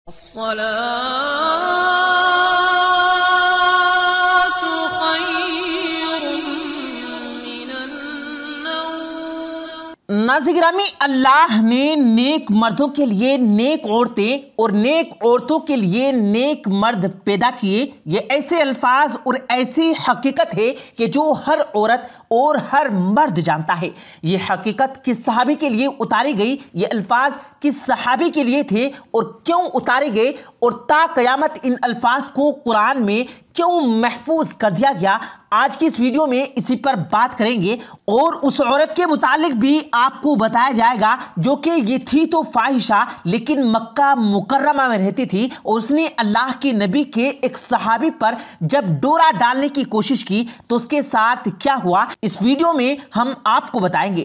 الصلاة خير من النوم۔ ناظرین گرامی، اللہ نے نیک مردوں کے لیے نیک عورتیں اور نیک عورتوں کے لیے نیک مرد پیدا کیے۔ یہ ایسے الفاظ اور ایسی حقیقت ہے کہ جو ہر عورت اور ہر مرد جانتا ہے۔ یہ حقیقت کس صحابی کے لیے اتاری گئی، یہ الفاظ کس صحابی کے لیے تھے اور کیوں اتارے گئے، اور تا قیامت ان الفاظ کو قرآن میں کیوں محفوظ کر دیا گیا، آج کی اس ویڈیو میں اسی پر بات کریں گے۔ اور اس عورت کے متعلق بھی آپ کو بتایا جائے گا جو کہ یہ تھی تو فاحشہ لیکن مکہ مکرمہ میں رہتی تھی، اور اس نے اللہ کے نبی کے ایک صحابی پر جب ڈورا ڈالنے کی کوشش کی تو اس کے ساتھ کیا ہوا، اس ویڈیو میں ہم آپ کو بتائیں گے۔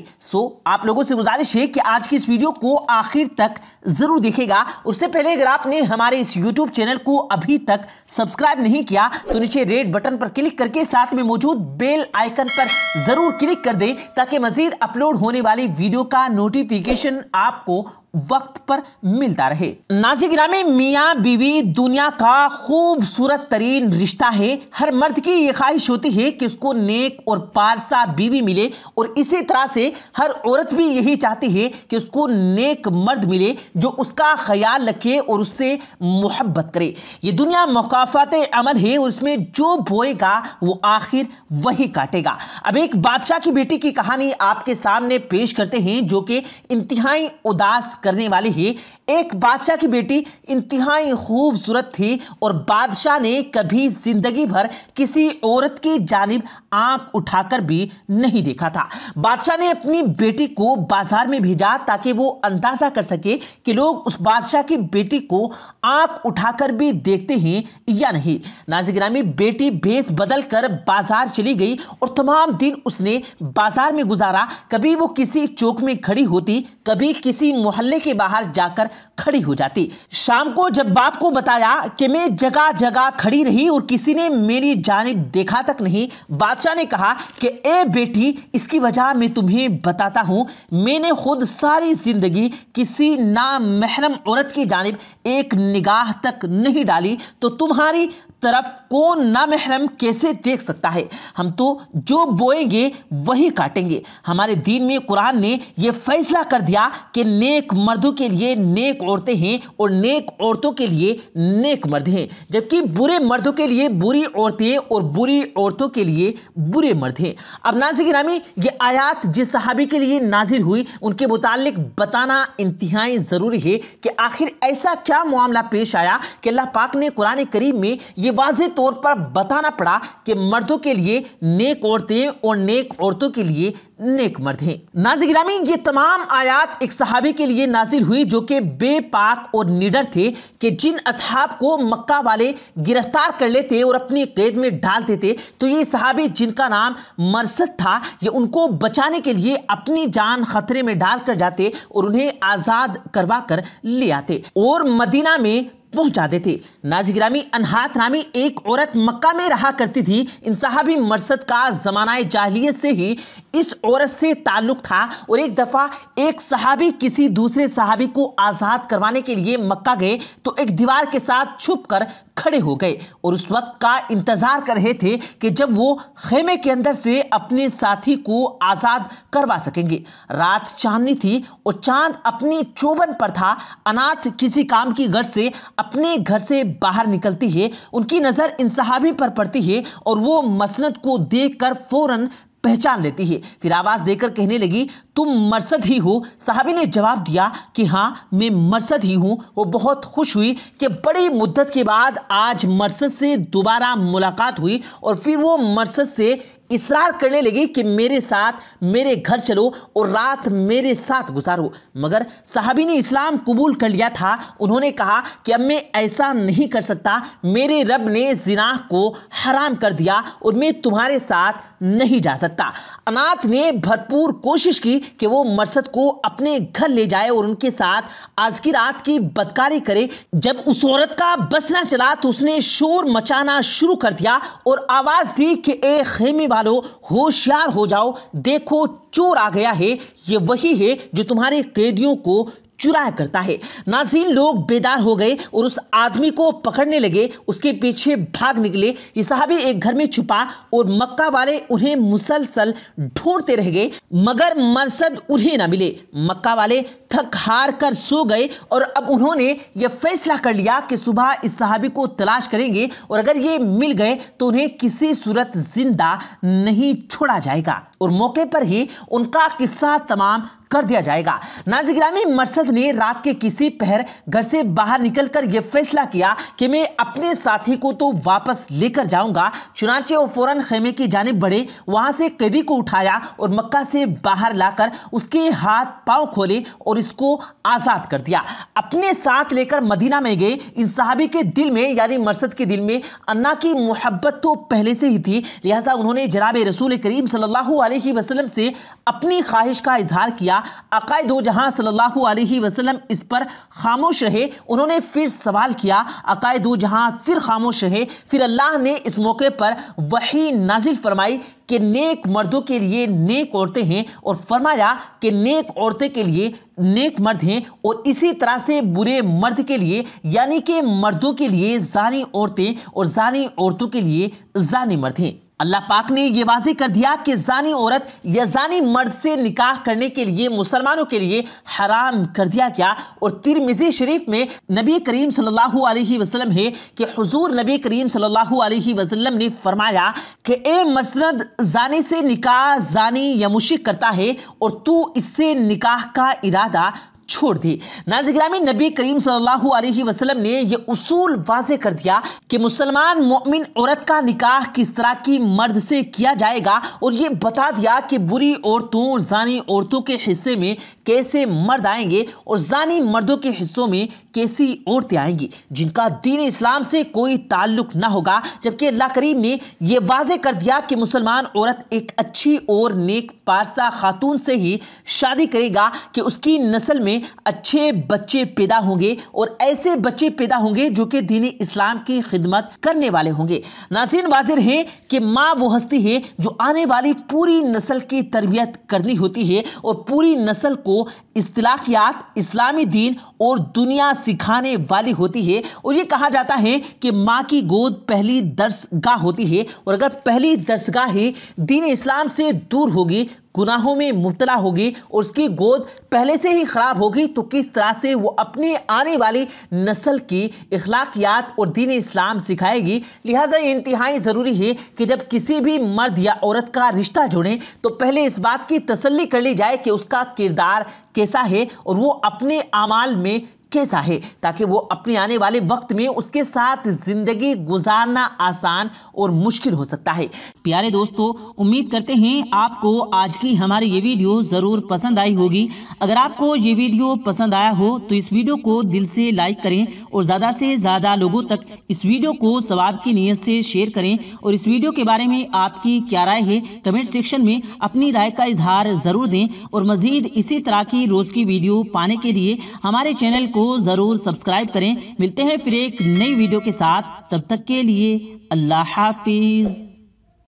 آپ لوگوں سے گزارش ہے کہ آج کی اس ویڈیو کو آخر تک ضرور دیکھے گا۔ اس سے پہلے اگر آپ نے ہمارے اس یوٹیوب چینل کو ابھی تک سبسکرائب نہیں کیا تو نیچے ریڈ بٹن پر کلک کر کے ساتھ میں موجود بیل آئیکن پر ضرور کلک کر دیں تاکہ مزید اپلوڈ ہونے والی ویڈیو کا نوٹیفیکیشن آپ کو وقت پر ملتا رہے۔ ناظرین گرامی، میاں بیوی دنیا کا خوبصورت ترین رشتہ ہے۔ ہر مرد کی یہ خواہش ہوتی ہے کہ اس کو نیک اور پارسا بیوی ملے، اور اسی طرح سے ہر عورت بھی یہی چاہتی ہے کہ اس کو نیک مرد ملے جو اس کا خیال رکھے اور اس سے محبت کرے۔ یہ دنیا مکافات عمل ہے، اور اس میں جو بوئے گا وہ آخر وہی کاٹے گا۔ اب ایک بادشاہ کی بیٹی کی کہانی آپ کے سامنے پیش کرتے ہیں جو کہ انتہائی اداس کرنے والی ہے۔ ایک بادشاہ کی بیٹی انتہائی خوبصورت تھی، اور بادشاہ نے کبھی زندگی بھر کسی عورت کی جانب آنکھ اٹھا کر بھی نہیں دیکھا تھا۔ بادشاہ نے اپنی بیٹی کو بازار میں بھیجا تاکہ وہ اندازہ کر سکے کہ لوگ اس بادشاہ کی بیٹی کو آنکھ اٹھا کر بھی دیکھتے ہیں یا نہیں۔ ناظرین گرامی، بیٹی بھیس بدل کر بازار چلی گئی اور تمام دن اس نے بازار میں گزارا۔ کبھی وہ کسی چوک میں کھڑی ہوتی، کبھی کسی محلے کے باہر جا کر کھڑی ہو جاتی۔ شام کو جب باپ کو بتایا کہ میں جگہ جگہ کھڑی رہی اور کسی نے میری جانب دیکھا تک نہیں، بادشاہ نے کہا کہ اے بیٹی، اس کی وجہ میں تمہیں بتاتا ہوں۔ میں نے خود ساری زندگی کسی نامحرم عورت کی جانب ایک نگاہ تک نہیں ڈالی، تو تمہاری طرف کون نامحرم کیسے دیکھ سکتا ہے؟ ہم تو جو بوئیں گے وہی کاٹیں گے۔ ہمارے دین میں قرآن نے یہ فیصلہ کر دیا کہ نیک مردوں کے لیے نیک عورتیں ہیں اور نیک عورتوں کے لیے نیک مرد ہیں، جبکہ برے مردوں کے لیے بری عورتیں اور بری عورتوں کے لیے برے مرد ہیں۔ اب ناظرین گرامی، یہ آیات جس صحابی کے لیے نازل ہوئی ان کے متعلق بتانا انتہائی ضروری ہے کہ آخر ایسا کیا معاملہ پیش آیا کہ اللہ پاک نے قرآن کریم میں یہ واضح طور پر بتانا پڑا کہ مردوں کے لیے نیک عورتیں اور نیک عورتوں کے لیے نیک مرد ہیں۔ ناظرین گرامی، یہ تمام آیات ایک صحابی کے لیے نازل ہوئی جو کہ بے پاک اور نڈر تھے، کہ جن اصحاب کو مکہ والے گرفتار کر لیتے اور اپنی قید میں ڈالتے تھے، تو یہ صحابی جن کا نام مرثد تھا، یہ ان کو بچانے کے لیے اپنی جان خطرے میں ڈال کر جاتے اور انہیں آزاد کروا کر لے آتے اور مدینہ میں پہنچا دیتے۔ ناظرین گرامی، انہات نامی ایک عورت مکہ میں رہا کرتی تھی۔ ان صحابی مرثد کا زمانہ جاہلیت سے ہی اس عورت سے تعلق تھا، اور ایک دفعہ ایک صحابی کسی دوسرے صحابی کو آزاد کروانے کے لیے مکہ گئے تو ایک دیوار کے ساتھ چھپ کر کھڑے ہو گئے اور اس وقت کا انتظار کر رہے تھے کہ جب وہ خیمے کے اندر سے اپنے ساتھی کو آزاد کروا سکیں گے۔ رات چاندنی تھی اور چاند اپنی چوبن پر تھا۔ انات کسی کام کی غرض سے اپنے گھر سے باہر نکلتی ہے، ان کی نظر ان صحابی پر پڑتی ہے اور وہ مسند کو دیکھ کر فوراً پہچان لیتی ہے۔ پھر آواز دے کر کہنے لگی، تم مرثد ہی ہو؟ صحابی نے جواب دیا کہ ہاں، میں مرثد ہی ہوں۔ وہ بہت خوش ہوئی کہ بڑی مدت کے بعد آج مرثد سے دوبارہ ملاقات ہوئی، اور پھر وہ مرثد سے اصرار کرنے لگی کہ میرے ساتھ میرے گھر چلو اور رات میرے ساتھ گزارو، مگر صحابی نے اسلام قبول کر لیا تھا۔ انہوں نے کہا کہ اب میں ایسا نہیں کر سکتا، میرے رب نے زنا کو حرام کر دیا اور میں تمہارے ساتھ نہیں جا سکتا۔ انات نے بھرپور کوشش کی کہ وہ مرثد کو اپنے گھر لے جائے اور ان کے ساتھ آج کی رات کی بدکاری کرے۔ جب اس عورت کا بس نہ چلا تو اس نے شور مچانا شروع کر دیا اور آواز دی کہ اے خیمے والو، ہوشیار ہو جاؤ، دیکھو چور آ گیا ہے، یہ وہی ہے جو تمہارے قیدیوں کو چرایا کرتا ہے۔ ناظرین، لوگ بیدار ہو گئے اور اس آدمی کو پکڑنے لگے، اس کے پیچھے بھاگ نکلے۔ یہ صحابی ایک گھر میں چھپا اور مکہ والے انہیں مسلسل ڈھونڈتے رہ گئے مگر مرصد انہیں نہ ملے۔ مکہ والے تھک ہار کر سو گئے اور اب انہوں نے یہ فیصلہ کر لیا کہ صبح اس صحابی کو تلاش کریں گے اور اگر یہ مل گئے تو انہیں کسی صورت زندہ نہیں چھوڑا جائے گا اور موقع پر ہی ان کا قصہ تمام کر دیا جائے گا۔ ناظرین گرامی، مرصد نے رات کے کسی پہر گھر سے باہر نکل کر یہ فیصلہ کیا کہ میں اپنے ساتھی کو تو واپس لے کر جاؤں گا۔ چنانچہ وہ فوراً خیمے کی جانب بڑھے، وہاں سے قیدی کو اٹھایا اور مکہ سے باہر لا کر اس کے ہاتھ پاؤں کھولے اور اس کو آزاد کر دیا۔ اپنے ساتھ لے کر مدینہ میں گئے۔ ان صحابی کے دل میں یعنی مرصد کے دل میں اللہ کی محبت تو پہلے سے ہی تھی، لہٰذا انہوں نے جناب رسول کریم صلی اللہ علیہ وسلم سے اپنی خواہش کا اظہار کیا۔ آقا دو جہاں صلی اللہ علیہ وسلم اس پر خاموش رہے۔ انہوں نے پھر سوال کیا، آقا دو جہاں پھر خاموش رہے۔ پھر اللہ نے اس موقع پر وحی نازل فرمائی کہ نیک مردوں کے لیے نیک عورتیں ہیں اور فرمایا کہ نیک عورتیں کے لیے نیک مرد ہیں اور اسی طرح سے برے مرد کے لیے یعنی کہ مردوں کے لیے زانی عورتیں اور زانی عورتوں کے لیے زانی مرد ہیں۔ اللہ پاک نے یہ واضح کر دیا کہ زانی عورت یا زانی مرد سے نکاح کرنے کے لیے مسلمانوں کے لیے حرام کر دیا گیا۔ اور ترمذی شریف میں نبی کریم صلی اللہ علیہ وسلم ہے کہ حضور نبی کریم صلی اللہ علیہ وسلم نے فرمایا کہ اے مسند، زانی سے نکاح زانی یا مشرک کرتا ہے اور تو اس سے نکاح کا ارادہ چھوڑ دے۔ ناظرین گرامی، نبی کریم صلی اللہ علیہ وسلم نے یہ اصول واضح کر دیا کہ مسلمان مومن عورت کا نکاح کس طرح کی مرد سے کیا جائے گا اور یہ بتا دیا کہ بری عورتوں اور زانی عورتوں کے حصے میں کیسے مرد آئیں گے اور زانی مردوں کے حصوں میں کیسی عورتیں آئیں گی جن کا دین اسلام سے کوئی تعلق نہ ہوگا، جبکہ اللہ کریم نے یہ واضح کر دیا کہ مسلمان عورت ایک اچھی اور نیک پارسا خاتون سے ہی شادی کرے گا کہ اس کی نسل میں اچھے بچے پیدا ہوں گے اور ایسے بچے پیدا ہوں گے جو کہ دین اسلام کی خدمت کرنے والے ہوں گے۔ ناظرین، واضح ہے کہ ماں وہ ہستی ہے جو آنے والی پوری نسل کی تربیت کرنی ہوتی ہے اور پوری نسل کو اصطلاحیات، اسلامی دین اور دنیا سکھانے والی ہوتی ہے۔ اور یہ کہا جاتا ہے کہ ماں کی گود پہلی درس گاہ ہوتی ہے اور اگر پہلی درس گاہ ہی دین اسلام سے دور ہوگی، گناہوں میں مبتلا ہوگی اور اس کی گود پہلے سے ہی خراب ہوگی تو کس طرح سے وہ اپنے آنے والی نسل کی اخلاقیات اور دین اسلام سکھائے گی۔ لہٰذا یہ انتہائی ضروری ہے کہ جب کسی بھی مرد یا عورت کا رشتہ جوڑیں تو پہلے اس بات کی تسلی کر لی جائے کہ اس کا کردار کیسا ہے اور وہ اپنے اعمال میں کیسا ہے، تاکہ وہ اپنے آنے والے وقت میں اس کے ساتھ زندگی گزارنا آسان اور مشکل ہو سکتا ہے۔ پیارے دوستو، امید کرتے ہیں آپ کو آج کی ہماری یہ ویڈیو ضرور پسند آئی ہوگی۔ اگر آپ کو یہ ویڈیو پسند آیا ہو تو اس ویڈیو کو دل سے لائک کریں اور زیادہ سے زیادہ لوگوں تک اس ویڈیو کو ثواب کی نیت سے شیئر کریں، اور اس ویڈیو کے بارے میں آپ کی کیا رائے ہے کمنٹ سیکشن میں اپنی رائے کا اظہار ضرور دیں، اور مزید اسی طرح کی روز کی ویڈیو پانے کے لیے ہمارے چینل کو ضرور سبسکرائب کریں۔ ملتے ہیں پھر ایک نئی ویڈیو کے ساتھ، تب تک کے لیے اللہ حافظ۔